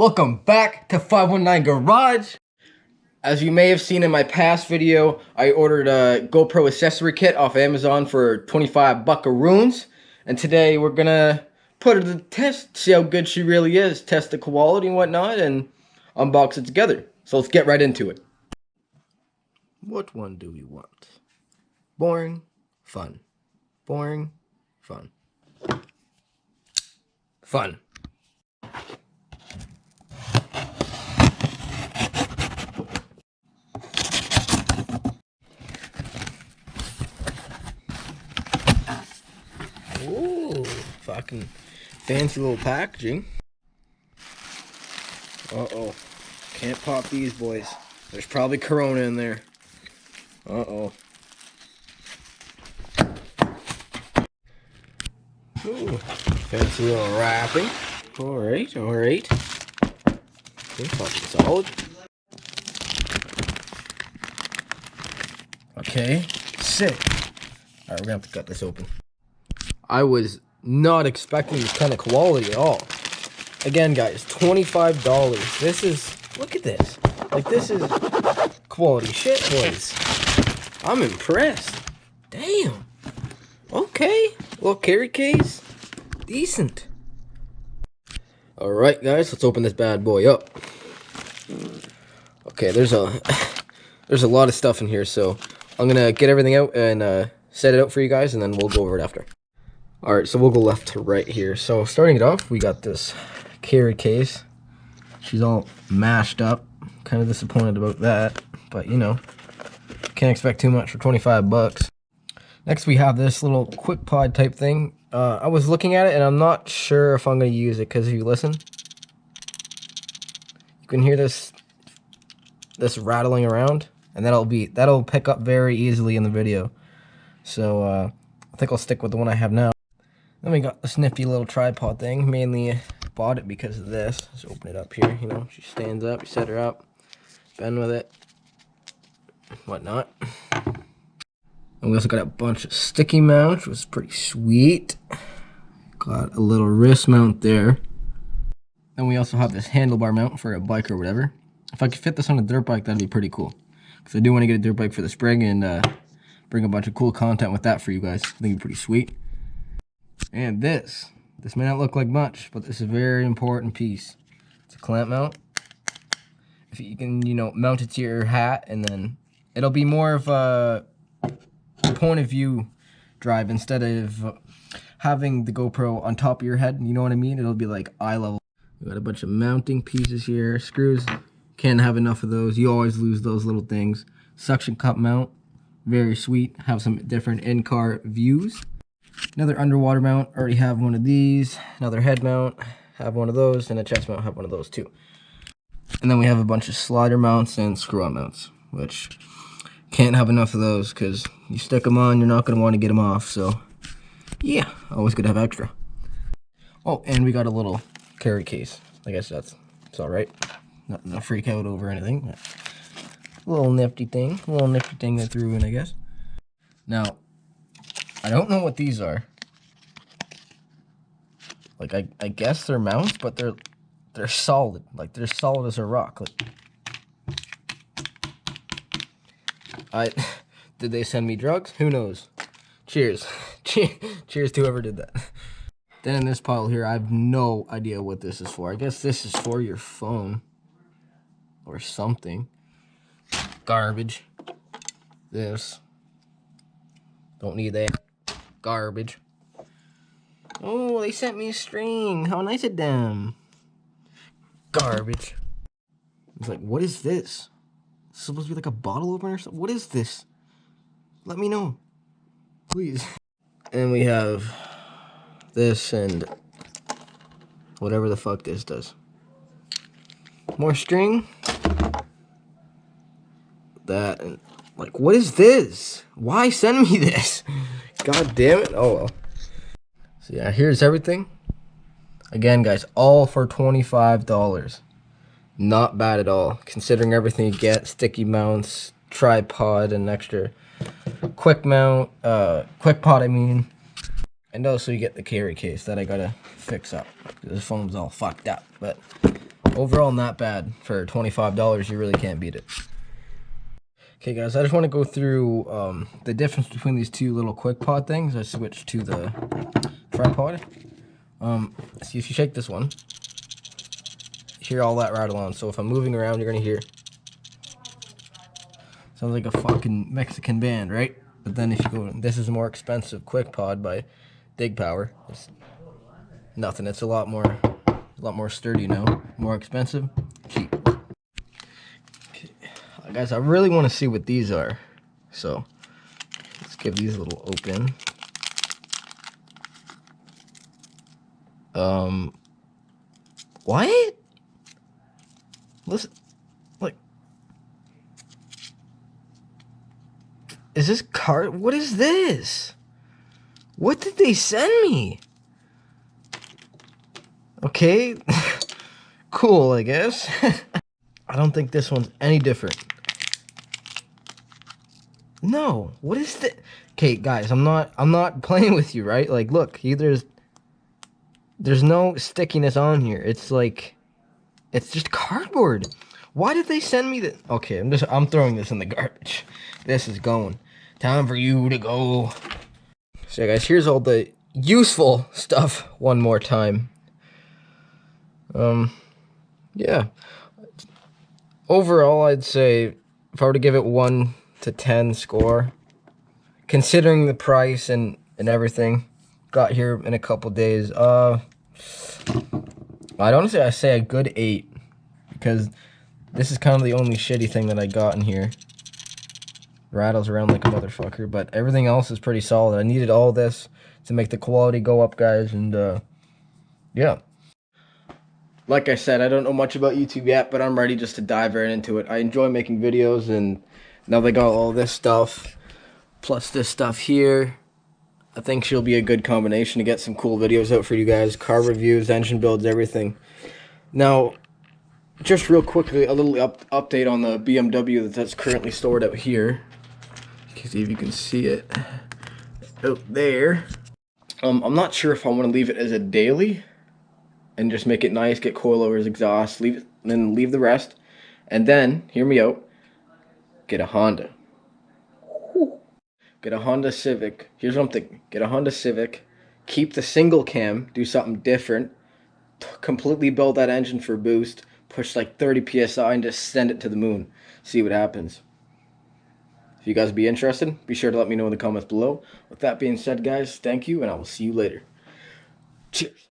Welcome back to 519 Garage. As you may have seen in my past video, I ordered a GoPro accessory kit off Amazon for 25 buckaroons. And today we're gonna put her to the test, see how good she really is, test the quality and whatnot, and unbox it together. So let's get right into it. What one do we want? Boring, fun. Boring, fun. Fun. Ooh, fucking fancy little packaging. Uh-oh. Can't pop these boys. There's probably Corona in there. Uh-oh. Ooh, fancy little wrapping. Alright, alright. Okay, fucking solid. Okay, sick. Alright, we're gonna have to cut this open. I was not expecting this kind of quality at all. Again, guys, $25. This is, look at this. Like, this is quality shit, boys. I'm impressed. Damn. Okay. Little carry case. Decent. Alright, guys, let's open this bad boy up. Okay, there's a lot of stuff in here, so I'm gonna get everything out and set it out for you guys, and then we'll go over it after. Alright, so we'll go left to right here. So starting it off, we got this carry case. She's all mashed up. Kind of disappointed about that, but you know, can't expect too much for 25 bucks. Next we have this little quick pod type thing. I was looking at it and I'm not sure if I'm going to use it, because if you listen, you can hear this rattling around, and that'll pick up very easily in the video. So I think I'll stick with the one I have now. Then we got this nifty little tripod thing. Mainly bought it because of this. Let's open it up here. You know, she stands up, you set her up, bend with it, whatnot. And we also got a bunch of sticky mounts, which was pretty sweet. Got a little wrist mount there. Then we also have this handlebar mount for a bike or whatever. If I could fit this on a dirt bike, that'd be pretty cool. Because I do want to get a dirt bike for the spring and bring a bunch of cool content with that for you guys. I think it'd be pretty sweet. And this may not look like much, but this is a very important piece. It's a clamp mount. If you can, you know, mount it to your hat, and then it'll be more of a point of view drive instead of having the GoPro on top of your head. You know what I mean? It'll be like eye level. We got a bunch of mounting pieces here. Screws, can't have enough of those. You always lose those little things. Suction cup mount, very sweet. Have some different in-car views. Another underwater mount, already have one of these. Another head mount, have one of those, and a chest mount, have one of those too. And then we have a bunch of slider mounts and screw-on mounts, which can't have enough of those, because you stick them on, you're not going to want to get them off. So yeah, always good to have extra. Oh, and we got a little carry case. I guess it's all right. Nothing to freak out over or anything. But a little nifty thing I threw in, I guess. Now, I don't know what these are. Like, I guess they're mounts, but they're solid. Like, they're solid as a rock. Like, did they send me drugs? Who knows? Cheers. Cheers to whoever did that. Then in this pile here, I have no idea what this is for. I guess this is for your phone or something. Garbage. This. Don't need that. Garbage. Oh, they sent me a string. How nice of them. Garbage. It's like, what is this? It's supposed to be like a bottle opener or something? What is this? Let me know. Please. And we have this and whatever the fuck this does. More string. That and like, what is this? Why send me this? God damn it. Oh well. So yeah, here's everything. Again, guys, all for $25. Not bad at all, considering everything you get. Sticky mounts, tripod, and extra quick mount, quick pod, I mean. And also you get the carry case that I gotta fix up. This phone's all fucked up, but Overall, not bad. For $25, you really can't beat it. Okay, guys, I just want to go through the difference between these two little quick pod things. I switched to the tripod. See, if you shake this one, you hear all that rattle on. So if I'm moving around, you're gonna hear. Sounds like a fucking Mexican band, right? But then if you go, this is a more expensive quick pod by Dig Power. It's nothing. It's a lot more sturdy now. More expensive, cheap. Okay. Guys, I really want to see what these are. So let's give these a little open. What? Listen, like, is this card? What is this? What did they send me? Okay, cool, I guess. I don't think this one's any different. No, what is that? Okay, guys, I'm not playing with you, right? Like, look, there's no stickiness on here. It's like, it's just cardboard. Why did they send me that? Okay, I'm throwing this in the garbage. This is going. Time for you to go. So, guys, here's all the useful stuff one more time. Yeah. Overall, I'd say if I were to give it 1 to 10 score, considering the price and everything, got here in a couple days. I'd honestly say a good 8, because this is kind of the only shitty thing that I got in here. Rattles around like a motherfucker, but everything else is pretty solid. I needed all this to make the quality go up, guys, and yeah. Like I said, I don't know much about YouTube yet, but I'm ready just to dive right into it. I enjoy making videos, and now they got all this stuff, plus this stuff here. I think she'll be a good combination to get some cool videos out for you guys. Car reviews, engine builds, everything. Now, just real quickly, a little update on the BMW that's currently stored out here. See if you can see it out there. I'm not sure if I want to leave it as a daily and just make it nice, get coilovers, exhaust, then leave the rest, and then, hear me out, get a Honda. Get a Honda Civic. Here's what I'm thinking. Get a Honda Civic, keep the single cam, do something different, completely build that engine for boost, push like 30 PSI and just send it to the moon. See what happens. If you guys be interested, be sure to let me know in the comments below. With that being said, guys, thank you, and I will see you later. Cheers.